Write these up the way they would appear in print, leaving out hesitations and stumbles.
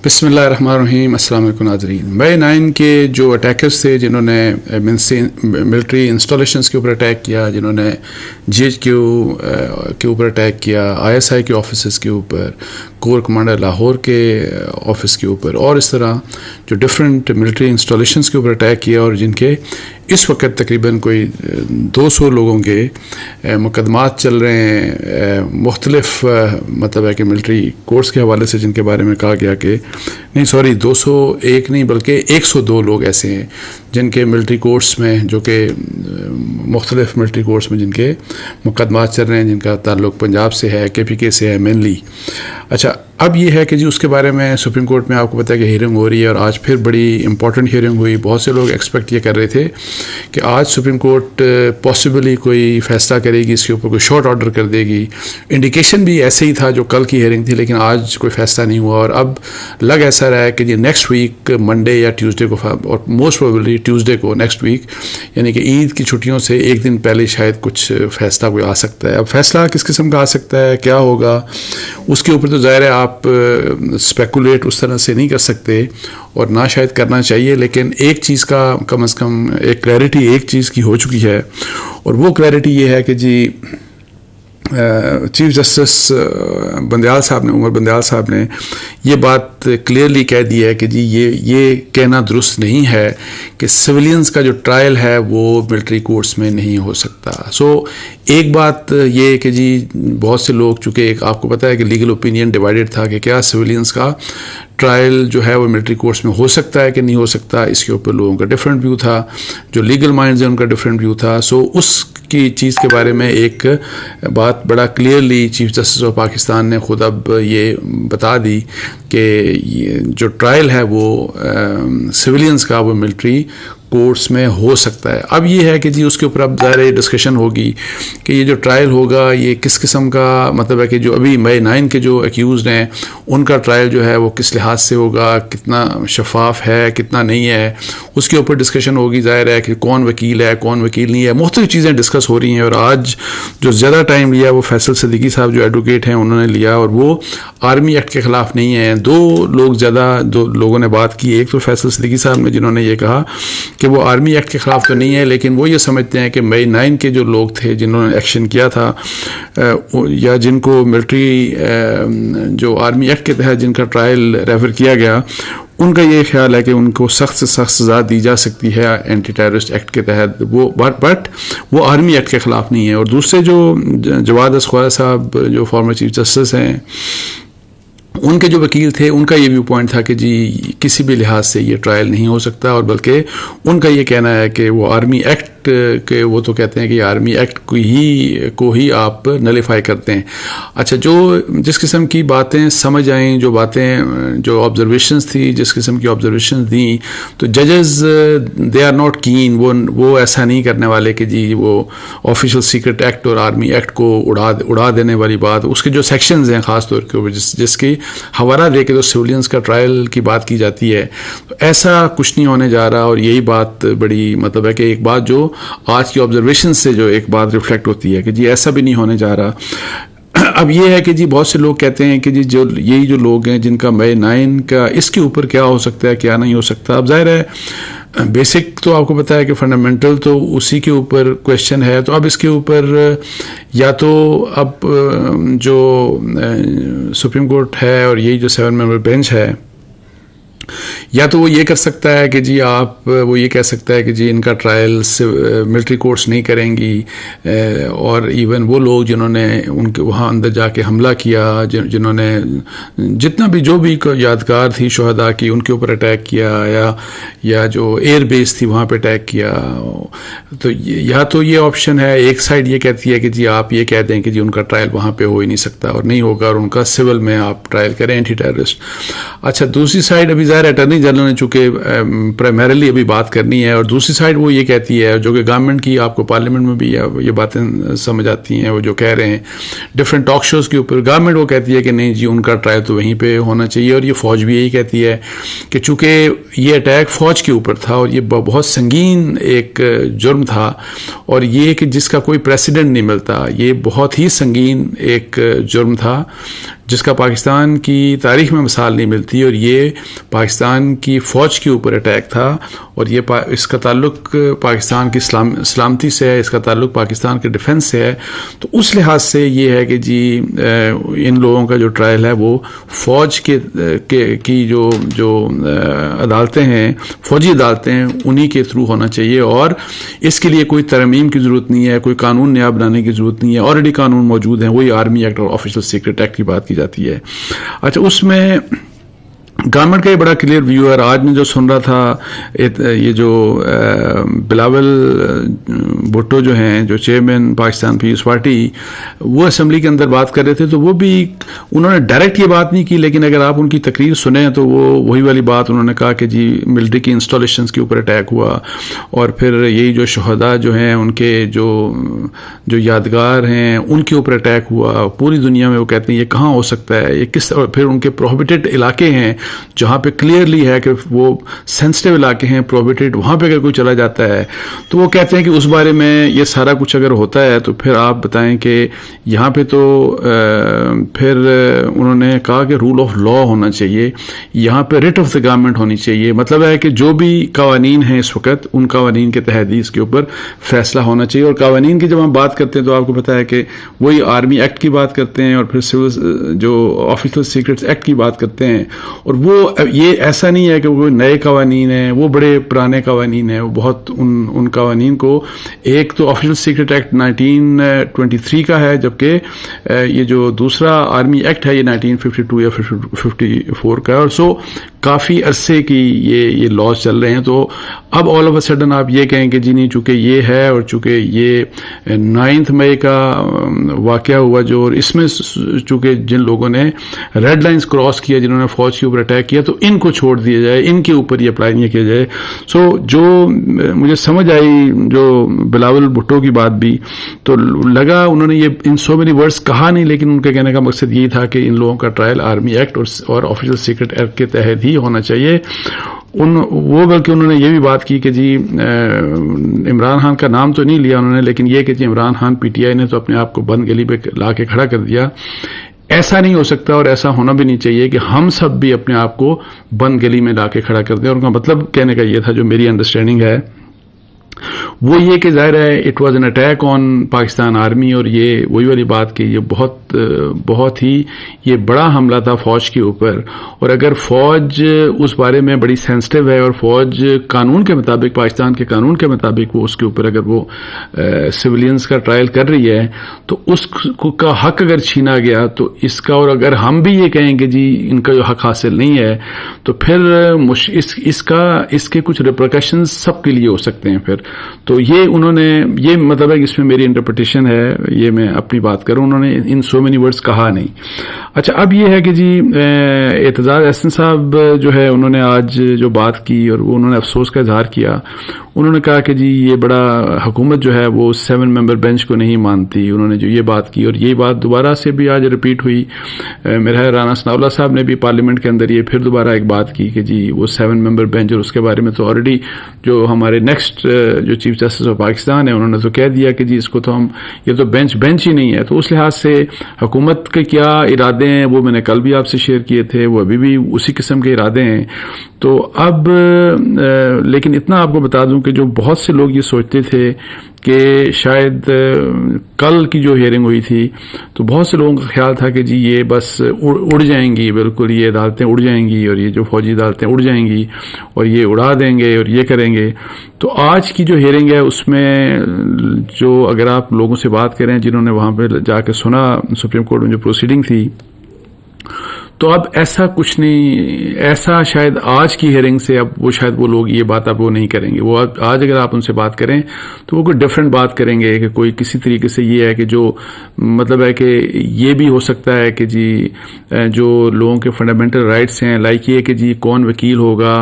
بسم اللہ الرحمن الرحیم. السلام علیکم ناظرین. مئی 9 کے جو اٹیکرز تھے جنہوں نے ملٹری انسٹالیشنز کے اوپر اٹیک کیا، جنہوں نے GHQ کے اوپر اٹیک کیا، ISI کے آفیسز کے اوپر، کور کمانڈر لاہور کے آفس کے اوپر، اور اس طرح جو ڈفرینٹ ملٹری انسٹالیشنز کے اوپر اٹیک کیا، اور جن کے اس وقت تقریباً کوئی 200 لوگوں کے مقدمات چل رہے ہیں مختلف مطلب ہے کہ ملٹری کورٹس کے حوالے سے، جن کے بارے میں کہا گیا کہ 201 نہیں بلکہ 102 لوگ ایسے ہیں جن کے ملٹری کورٹس میں، جو کہ مختلف ملٹری کورٹس میں جن کے مقدمات چل رہے ہیں، جن کا تعلق پنجاب سے ہے، KPK سے ہے مینلی. اچھا، اب یہ ہے کہ جی اس کے بارے میں سپریم کورٹ میں آپ کو پتہ ہے کہ ہیئرنگ ہو رہی ہے، اور آج پھر بڑی امپورٹنٹ ہیئرنگ ہوئی. بہت سے لوگ ایکسپیکٹ یہ کر رہے تھے کہ آج سپریم کورٹ پاسبلی کوئی فیصلہ کرے گی، اس کے اوپر کوئی شارٹ آرڈر کر دے گی. انڈیکیشن بھی ایسے ہی تھا جو کل کی ہیئرنگ تھی، لیکن آج کوئی فیصلہ نہیں ہوا، اور اب لگ ایسا رہا ہے کہ جی نیکسٹ ویک منڈے یا ٹیوزڈے کو، اور موسٹ پروبیبلی ٹیوزڈے کو نیکسٹ ویک، یعنی کہ عید کی چھٹیوں سے ایک دن پہلے شاید کچھ فیصلہ کوئی آ سکتا ہے. اب فیصلہ کس قسم کا آ سکتا ہے، کیا ہوگا، اس کے اوپر تو ظاہر ہے آپ اسپیکولیٹ اس طرح سے نہیں کر سکتے، اور نہ شاید کرنا چاہیے. لیکن ایک چیز کا کم از کم ایک کلیئرٹی ایک چیز کی ہو چکی ہے، اور وہ کلیئرٹی یہ ہے کہ جی چیف جسٹس بندیال صاحب نے، عمر بندیال صاحب نے یہ بات کلیئرلی کہہ دی ہے کہ جی یہ کہنا درست نہیں ہے کہ سویلینز کا جو ٹرائل ہے وہ ملٹری کورٹس میں نہیں ہو سکتا. ایک بات یہ کہ جی بہت سے لوگ، چونکہ آپ کو پتہ ہے کہ لیگل اوپینین ڈیوائیڈڈ تھا کہ کیا سویلینز کا ٹرائل جو ہے وہ ملٹری کورٹس میں ہو سکتا ہے کہ نہیں ہو سکتا. اس کے اوپر لوگوں کا ڈفرینٹ ویو تھا، جو لیگل مائنڈز ہیں ان کا ڈفرینٹ ویو تھا. اس کی چیز کے بارے میں ایک بات بڑا clearly chief justice of Pakistan نے خود اب یہ بتا دی کہ جو ٹرائل ہے وہ سویلینز کا وہ ملٹری کورٹس میں ہو سکتا ہے. اب یہ ہے کہ جی اس کے اوپر اب ظاہر ڈسکشن ہوگی کہ یہ جو ٹرائل ہوگا یہ کس قسم کا، مطلب ہے کہ جو ابھی مئی 9 کے جو ایکیوزڈ ہیں ان کا ٹرائل جو ہے وہ کس لحاظ سے ہوگا، کتنا شفاف ہے، کتنا نہیں ہے، اس کے اوپر ڈسکشن ہوگی. ظاہر ہے کہ کون وکیل ہے، کون وکیل نہیں ہے، مختلف چیزیں ڈسکس ہو رہی ہیں. اور آج جو زیادہ ٹائم لیا وہ فیصل صدیقی صاحب جو ایڈوکیٹ ہیں انہوں نے لیا، اور وہ آرمی ایکٹ کے خلاف نہیں ہیں. دو لوگوں نے بات کی. ایک تو فیصل صدیقی صاحب نے، جنہوں نے یہ کہا کہ وہ آرمی ایکٹ کے خلاف تو نہیں ہے، لیکن وہ یہ سمجھتے ہیں کہ مئی 9 کے جو لوگ تھے جنہوں نے ایکشن کیا تھا، یا جن کو ملٹری جو آرمی ایکٹ کے تحت جن کا ٹرائل ریفر کیا گیا، ان کا یہ خیال ہے کہ ان کو سخت سے سخت سزا دی جا سکتی ہے اینٹی ٹیررسٹ ایکٹ کے تحت، بٹ وہ آرمی ایکٹ کے خلاف نہیں ہے. اور دوسرے جو جواد اسخوارہ صاحب جو فارمر چیف جسٹس ہیں، ان کے جو وکیل تھے ان کا یہ ویو پوائنٹ تھا کہ جی کسی بھی لحاظ سے یہ ٹرائل نہیں ہو سکتا، اور بلکہ ان کا یہ کہنا ہے کہ وہ آرمی ایکٹ کہ وہ تو کہتے ہیں کہ آرمی ایکٹ کو ہی آپ نلیفائی کرتے ہیں. اچھا، جس قسم کی باتیں سمجھ آئیں، جو باتیں جو آبزرویشنز تھی، جس قسم کی آبزرویشنز دیں، تو ججز دے آر ناٹ کین، وہ ایسا نہیں کرنے والے کہ جی وہ آفیشیل سیکرٹ ایکٹ اور آرمی ایکٹ کو اڑا دینے والی بات. اس کے جو سیکشنز ہیں خاص طور کے اوپر جس کی حوالہ دے کے تو سویلینز کا ٹرائل کی بات کی جاتی ہے، تو ایسا کچھ نہیں ہونے جا رہا. اور یہی بات بڑی مطلب ہے کہ ایک بات جو آج کی آبزرویشن سے جو ایک بات ریفلیکٹ ہوتی ہے کہ جی ایسا بھی نہیں ہونے جا رہا. اب یہ ہے کہ جی بہت سے لوگ کہتے ہیں کہ جی یہی جو لوگ ہیں جن کا مئی 9 کا اس کے اوپر کیا ہو سکتا ہے، کیا نہیں ہو سکتا. اب ظاہر ہے بیسک تو آپ کو پتہ ہے کہ فنڈامنٹل تو اسی کے اوپر کویشچن ہے. تو اب اس کے اوپر یا تو اب جو سپریم کورٹ ہے اور یہی جو 7 ممبر بینچ ہے، یا تو وہ یہ کر سکتا ہے کہ جی وہ یہ کہہ سکتا ہے کہ جی ان کا ٹرائل ملٹری کورٹس نہیں کریں گی، اور ایون وہ لوگ جنہوں نے ان کے وہاں اندر جا کے حملہ کیا، جنہوں نے جتنا بھی جو بھی یادگار تھی شہداء کی ان کے اوپر اٹیک کیا، یا جو ایئر بیس تھی وہاں پہ اٹیک کیا، تو یا تو یہ آپشن ہے. ایک سائڈ یہ کہتی ہے کہ جی آپ یہ کہہ دیں کہ جی ان کا ٹرائل وہاں پہ ہو ہی نہیں سکتا اور نہیں ہوگا، اور ان کا سول میں آپ ٹرائل کریں اینٹی ٹیررسٹ. اچھا، دوسری سائڈ ابھی اٹارنی جنرل نے چونکہ پرائمریلی ابھی بات کرنی ہے، اور دوسری سائڈ وہ یہ کہتی ہے، جو کہ گورنمنٹ کی آپ کو پارلیمنٹ میں بھی یہ باتیں سمجھ آتی ہیں، وہ جو کہہ رہے ہیں ڈفرینٹ ٹاک شوز کے اوپر، گورنمنٹ وہ کہتی ہے کہ نہیں جی ان کا ٹرائل تو وہیں پہ ہونا چاہیے. اور یہ فوج بھی یہی کہتی ہے کہ چونکہ یہ اٹیک فوج کے اوپر تھا اور یہ بہت سنگین ایک جرم تھا، اور یہ کہ جس کا کوئی پریسیڈنٹ نہیں ملتا، یہ بہت ہی سنگین ایک جرم تھا جس کا پاکستان کی تاریخ میں مثال نہیں ملتی، اور یہ پاکستان کی فوج کے اوپر اٹیک تھا، اور یہ اس کا تعلق پاکستان کی سلامتی سے ہے، اس کا تعلق پاکستان کے ڈیفنس سے ہے. تو اس لحاظ سے یہ ہے کہ جی ان لوگوں کا جو ٹرائل ہے وہ فوج کی جو عدالتیں ہیں، فوجی عدالتیں ہیں، انہی کے تھرو ہونا چاہیے، اور اس کے لیے کوئی ترمیم کی ضرورت نہیں ہے، کوئی قانون نیا بنانے کی ضرورت نہیں ہے. آلریڈی قانون موجود ہیں، وہی آرمی ایکٹ اور آفیشل سیکرٹ ایکٹ کی بات کی جاتی ہے. اچھا، اس میں گورنمنٹ کا یہ بڑا کلیئر ویو ہے. آج میں جو سن رہا تھا، یہ جو بلاول بھٹو جو ہیں، جو چیئرمین پاکستان پیپلز پارٹی، وہ اسمبلی کے اندر بات کر رہے تھے، تو وہ بھی انہوں نے ڈائریکٹ یہ بات نہیں کی، لیکن اگر آپ ان کی تقریر سنیں تو وہ وہی والی بات انہوں نے کہا کہ جی ملٹری کی انسٹالیشنز کے اوپر اٹیک ہوا، اور پھر یہی جو شہداء جو ہیں ان کے جو یادگار ہیں ان کے اوپر اٹیک ہوا. پوری دنیا میں وہ کہتے ہیں یہ کہاں ہو سکتا ہے، یہ کس طرح. پھر ان کے پروہیبٹڈ علاقے ہیں جہاں پہ کلیئرلی ہے کہ وہ سینسٹیو علاقے ہیں، پروہیبٹڈ، وہاں پہ اگر کوئی چلا جاتا ہے تو وہ کہتے ہیں کہ اس بارے میں یہ سارا کچھ اگر ہوتا ہے تو پھر آپ بتائیں کہ یہاں پہ تو پھر انہوں نے کہا کہ رول آف لا ہونا چاہیے، یہاں پہ ریٹ آف دا گورنمنٹ ہونی چاہیے. مطلب ہے کہ جو بھی قوانین ہیں اس وقت، ان قوانین کے تحت اس کے اوپر فیصلہ ہونا چاہیے. اور قوانین کی جب ہم بات کرتے ہیں تو آپ کو پتا ہے کہ وہی آرمی ایکٹ کی بات کرتے ہیں، اور پھر جو آفیشل سیکرٹس ایکٹ کی بات کرتے ہیں. اور وہ یہ ایسا نہیں ہے کہ وہ نئے قوانین ہیں، وہ بڑے پرانے قوانین ہیں. وہ بہت ان قوانین کو، ایک تو آفیشل سیکرٹ ایکٹ 1923 کا ہے، جبکہ یہ جو دوسرا آرمی ایکٹ ہے یہ 1952 یا 54 کا ہے. اور سو کافی عرصے کی یہ لاز چل رہے ہیں. تو اب آل آف اے سڈن آپ یہ کہیں کہ جی نہیں، چونکہ یہ ہے، اور چونکہ یہ 9 مئی کا واقعہ ہوا جو، اور اس میں چونکہ جن لوگوں نے ریڈ لائنز کراس کیا، جنہوں نے فوج کے اوپر اٹیک کیا، تو ان کو چھوڑ دیا جائے، ان کے اوپر یہ اپلائی نہیں کیا جائے. سو جو مجھے سمجھ آئی جو بلاول بھٹو کی بات بھی، تو لگا انہوں نے یہ ان سو مینی ورڈز کہا نہیں، لیکن ان کے کہنے کا مقصد یہی تھا کہ ان لوگوں کا ٹرائل آرمی ایکٹ اور آفیشل سیکرٹ ایکٹ کے تحت ہی ہونا چاہیے. وہ بلکہ انہوں نے یہ بھی بات کی کہ جی عمران خان کا نام تو نہیں لیا انہوں نے، لیکن یہ کہ جی Imran Khan P T I نے تو اپنے آپ کو بند گلی پہ لا کے کھڑا کر دیا. ایسا نہیں ہو سکتا، اور ایسا ہونا بھی نہیں چاہیے کہ ہم سب بھی اپنے آپ کو بند گلی میں لا کے کھڑا کر دیں. اور ان کا مطلب کہنے کا یہ تھا، جو میری انڈرسٹینڈنگ ہے وہ یہ کہ ظاہر ہے it was an attack on Pakistan army, اور یہ وہی والی بات کہ یہ بہت ہی یہ بڑا حملہ تھا فوج کے اوپر. اور اگر فوج اس بارے میں بڑی سینسٹیو ہے، اور فوج قانون کے مطابق، پاکستان کے قانون کے مطابق وہ اس کے اوپر اگر وہ سویلینز کا ٹرائل کر رہی ہے، تو اس کا حق اگر چھینا گیا تو اس کا، اور اگر ہم بھی یہ کہیں کہ جی ان کا جو حق حاصل نہیں ہے، تو پھر اس کے کچھ ریپرکشنز سب کے لیے ہو سکتے ہیں. پھر تو یہ انہوں نے، یہ مطلب ہے کہ اس میں میری انٹرپریٹیشن ہے، یہ میں اپنی بات کروں، انہوں نے ان سو مینی ورڈز کہا نہیں. اچھا، اب یہ ہے کہ جی اعتزاز احسن صاحب جو ہے، انہوں نے آج جو بات کی، اور وہ انہوں نے افسوس کا اظہار کیا. انہوں نے کہا کہ جی یہ بڑا حکومت جو ہے وہ 7 ممبر بینچ کو نہیں مانتی. انہوں نے جو یہ بات کی، اور یہ بات دوبارہ سے بھی آج ریپیٹ ہوئی. میرا رانا ثناءاللہ صاحب نے بھی پارلیمنٹ کے اندر یہ پھر دوبارہ ایک بات کی کہ جی وہ 7 ممبر بینچ، اور اس کے بارے میں تو آلریڈی جو ہمارے نیکسٹ جو چیف جسٹس آف پاکستان ہے، انہوں نے تو کہہ دیا کہ جی اس کو تو ہم، یہ تو بینچ ہی نہیں ہے. تو اس لحاظ سے حکومت کے کیا ارادے ہیں وہ میں نے کل بھی آپ سے شیئر کیے تھے، وہ ابھی بھی اسی قسم کے ارادے ہیں. تو اب لیکن اتنا آپ کو بتا دوں کہ جو بہت سے لوگ یہ سوچتے تھے کہ شاید کل کی جو ہیئرنگ ہوئی تھی، تو بہت سے لوگوں کا خیال تھا کہ جی یہ بس اڑ جائیں گی، بالکل یہ عدالتیں اڑ جائیں گی، اور یہ جو فوجی عدالتیں اڑ جائیں گی، اور یہ اڑا دیں گے، اور یہ کریں گے. تو آج کی جو ہیئرنگ ہے اس میں جو، اگر آپ لوگوں سے بات کریں جنہوں نے وہاں پہ جا کے سنا سپریم کورٹ میں جو پروسیڈنگ تھی، تو اب ایسا کچھ نہیں، ایسا شاید آج کی ہیئرنگ سے اب وہ شاید وہ لوگ یہ بات اب وہ نہیں کریں گے. وہ آج اگر آپ ان سے بات کریں تو وہ کوئی ڈفرینٹ بات کریں گے، کہ کوئی کسی طریقے سے یہ ہے کہ جو مطلب ہے کہ یہ بھی ہو سکتا ہے کہ جی جو لوگوں کے فنڈامنٹل رائٹس ہیں، لائک یہ کہ جی کون وکیل ہوگا،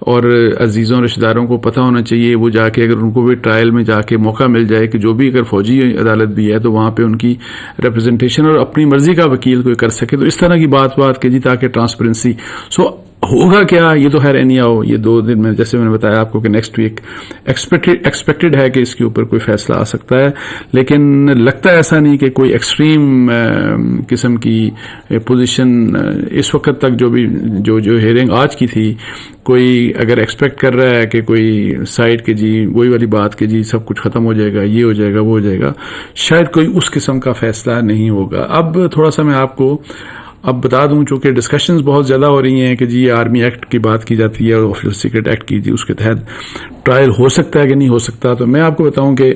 اور عزیزوں رشتہ داروں کو پتہ ہونا چاہیے، وہ جا کے اگر ان کو بھی ٹرائل میں جا کے موقع مل جائے کہ جو بھی اگر فوجی عدالت بھی ہے تو وہاں پہ ان کی ریپرزنٹیشن اور اپنی مرضی کا وکیل کوئی کر سکے. تو اس طرح کی بات کہ جی تاکہ ٹرانسپیرنسی. سو ہوگا کیا یہ تو خیر اینی آؤ، یہ 2 دن میں جیسے میں نے بتایا آپ کو کہ نیکسٹ ویک ایکسپیکٹڈ ہے کہ اس کے اوپر کوئی فیصلہ آ سکتا ہے، لیکن لگتا ہے ایسا نہیں کہ کوئی ایکسٹریم قسم کی پوزیشن اس وقت تک جو ہیئرنگ آج کی تھی، کوئی اگر ایکسپیکٹ کر رہا ہے کہ کوئی سائڈ کہ جی وہی والی بات کہ جی سب کچھ ختم ہو جائے گا، یہ ہو جائے گا، وہ ہو جائے گا، شاید کوئی اس قسم کا فیصلہ نہیں ہوگا۔ اب تھوڑا سا میں آپ کو اب بتا دوں، چونکہ ڈسکشنز بہت زیادہ ہو رہی ہیں کہ جی آرمی ایکٹ کی بات کی جاتی ہے اور آفیشل سیکرٹ ایکٹ کی، جی اس کے تحت ٹرائل ہو سکتا ہے کہ نہیں ہو سکتا، تو میں آپ کو بتاؤں کہ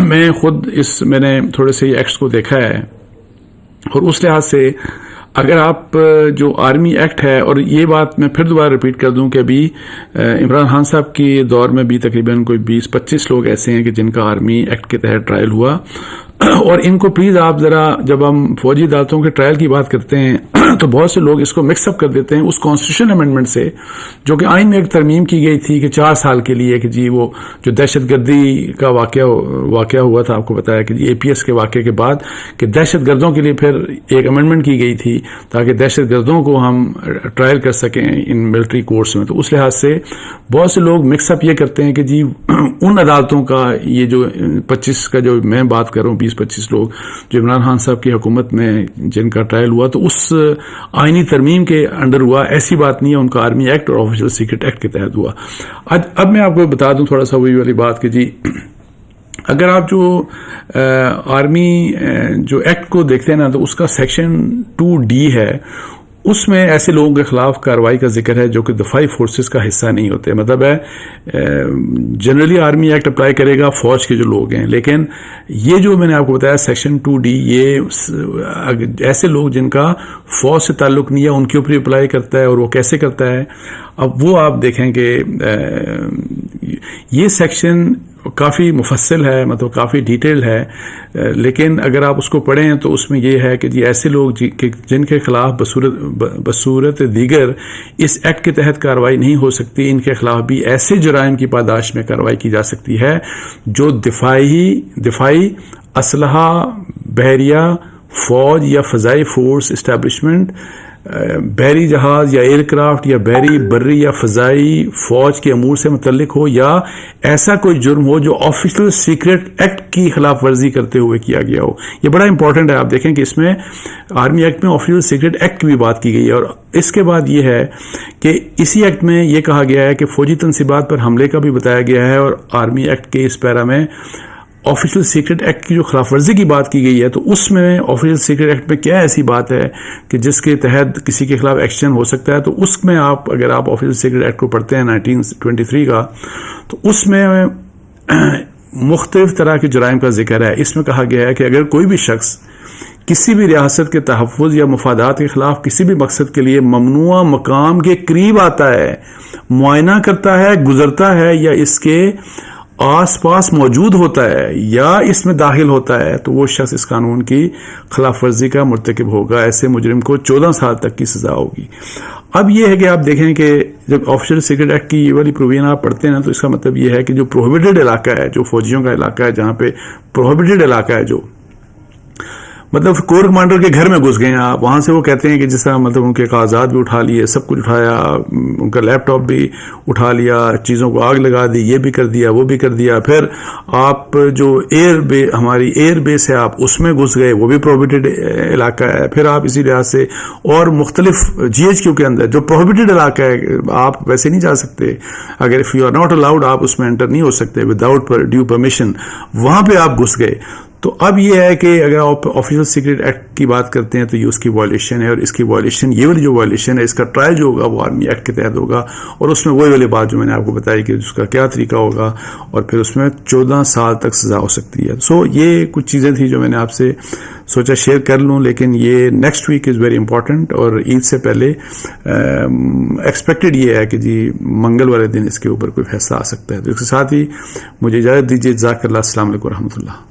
میں خود میں نے تھوڑے سے ایکٹس کو دیکھا ہے، اور اس لحاظ سے اگر آپ جو آرمی ایکٹ ہے، اور یہ بات میں پھر دوبارہ ریپیٹ کر دوں کہ ابھی عمران خان صاحب کے دور میں بھی تقریباً کوئی 20-25 لوگ ایسے ہیں کہ جن کا آرمی ایکٹ کے تحت ٹرائل ہوا، اور ان کو پلیز آپ ذرا جب ہم فوجی عدالتوں کے ٹرائل کی بات کرتے ہیں تو بہت سے لوگ اس کو مکس اپ کر دیتے ہیں اس کانسٹیٹیوشن امینڈمنٹ سے، جو کہ آئین میں ایک ترمیم کی گئی تھی کہ 4 سال کے لیے کہ جی وہ جو دہشت گردی کا واقعہ ہوا تھا، آپ کو بتایا کہ اے پی ایس کے واقعے کے بعد کہ دہشت گردوں کے لیے پھر ایک امینڈمنٹ کی گئی تھی تاکہ دہشت گردوں کو ہم ٹرائل کر سکیں ان ملٹری کورٹس میں۔ تو اس لحاظ سے بہت سے لوگ مکس اپ یہ کرتے ہیں کہ جی ان عدالتوں کا یہ جو 25 کا جو میں بات کر رہا ہوں، 20-25 لوگ جو عمران خان صاحب کی حکومت میں جن کا ٹرائل ہوا تو اس آئینی ترمیم کے انڈر ہوا، ایسی بات نہیں ہے، ان کا آرمی ایکٹ اور آفیشل سیکرٹ ایکٹ کے تحت ہوا۔ اب میں آپ کو بتا دوں تھوڑا سا وہی والی بات کہ جی اگر آپ جو آرمی جو ایکٹ کو دیکھتے ہیں نا تو اس کا سیکشن 2D ہے، اس میں ایسے لوگوں کے خلاف کارروائی کا ذکر ہے جو کہ دفاعی فورسز کا حصہ نہیں ہوتے، مطلب ہے جنرلی آرمی ایکٹ اپلائی کرے گا فوج کے جو لوگ ہیں، لیکن یہ جو میں نے آپ کو بتایا سیکشن 2D یہ ایسے لوگ جن کا فوج سے تعلق نہیں ہے ان کے اوپر اپلائی کرتا ہے، اور وہ کیسے کرتا ہے اب وہ آپ دیکھیں کہ یہ سیکشن کافی مفصل ہے، مطلب کافی ڈیٹیل ہے، لیکن اگر آپ اس کو پڑھیں تو اس میں یہ ہے کہ جی ایسے لوگ جن کے خلاف بصورت دیگر اس ایکٹ کے تحت کارروائی نہیں ہو سکتی، ان کے خلاف بھی ایسے جرائم کی پاداش میں کارروائی کی جا سکتی ہے جو دفاعی اسلحہ، بحریہ فوج یا فضائی فورس اسٹیبلشمنٹ، بحری جہاز یا ایئر کرافٹ یا بری یا فضائی فوج کے امور سے متعلق ہو، یا ایسا کوئی جرم ہو جو آفیشل سیکرٹ ایکٹ کی خلاف ورزی کرتے ہوئے کیا گیا ہو۔ یہ بڑا امپورٹنٹ ہے، آپ دیکھیں کہ اس میں آرمی ایکٹ میں آفیشل سیکرٹ ایکٹ کی بھی بات کی گئی ہے، اور اس کے بعد یہ ہے کہ اسی ایکٹ میں یہ کہا گیا ہے کہ فوجی تنصیبات پر حملے کا بھی بتایا گیا ہے، اور آرمی ایکٹ کے اس پیرا میں آفیشل سیکرٹ ایکٹ کی جو خلاف ورزی کی بات کی گئی ہے، تو اس میں آفیشل سیکرٹ ایکٹ میں کیا ایسی بات ہے کہ جس کے تحت کسی کے خلاف ایکشن ہو سکتا ہے، تو اس میں اگر آپ آفیشل سیکرٹ ایکٹ کو پڑھتے ہیں 1923 کا، تو اس میں مختلف طرح کے جرائم کا ذکر ہے۔ اس میں کہا گیا ہے کہ اگر کوئی بھی شخص کسی بھی ریاست کے تحفظ یا مفادات کے خلاف کسی بھی مقصد کے لیے ممنوعہ مقام کے قریب آتا ہے، معائنہ کرتا ہے، گزرتا ہے، یا اس کے آس پاس موجود ہوتا ہے یا اس میں داخل ہوتا ہے، تو وہ شخص اس قانون کی خلاف ورزی کا مرتکب ہوگا، ایسے مجرم کو 14 سال تک کی سزا ہوگی۔ اب یہ ہے کہ آپ دیکھیں کہ جب آفیشل سیکرٹ ایکٹ کی یہ والی پروویژن آپ پڑھتے ہیں نا، تو اس کا مطلب یہ ہے کہ جو پروہیبٹڈ علاقہ ہے، جو فوجیوں کا علاقہ ہے، جہاں پہ پروہیبٹڈ علاقہ ہے، جو مطلب کور کمانڈر کے گھر میں گھس گئے ہیں آپ، وہاں سے وہ کہتے ہیں کہ جس طرح مطلب ان کے کاغذات بھی اٹھا لیے، سب کچھ اٹھایا، ان کا لیپ ٹاپ بھی اٹھا لیا، چیزوں کو آگ لگا دی، یہ بھی کر دیا، وہ بھی کر دیا، پھر آپ جو ہماری ایئر بیس ہے آپ اس میں گھس گئے، وہ بھی پروہیبٹڈ علاقہ ہے، پھر آپ اسی لحاظ سے اور مختلف GHQ کے اندر جو پروہیبٹڈ علاقہ ہے آپ ویسے نہیں جا سکتے، اگر if you are not allowed آپ اس میں انٹر نہیں ہو سکتے وداؤٹ ڈیو پرمیشن، وہاں پہ آپ گھس گئے۔ تو اب یہ ہے کہ اگر آپ آفیشل سیکرٹ ایکٹ کی بات کرتے ہیں تو یہ اس کی وائلیشن ہے، اور اس کی وائلیشن یہ والی جو وائلیشن ہے اس کا ٹرائل جو ہوگا وہ آرمی ایکٹ کے تحت ہوگا، اور اس میں وہی والی بات جو میں نے آپ کو بتائی کہ اس کا کیا طریقہ ہوگا، اور پھر اس میں 14 سال تک سزا ہو سکتی ہے۔ سو یہ کچھ چیزیں تھیں جو میں نے آپ سے سوچا شیئر کر لوں، لیکن یہ next week is very important, اور عید سے پہلے ایکسپیکٹڈ یہ ہے کہ جی منگل والے دن اس کے اوپر کوئی فیصلہ آ سکتا ہے۔ تو اس کے ساتھ ہی مجھے اجازت دیجیے، جزاک اللہ، السلام علیکم و رحمۃ اللہ۔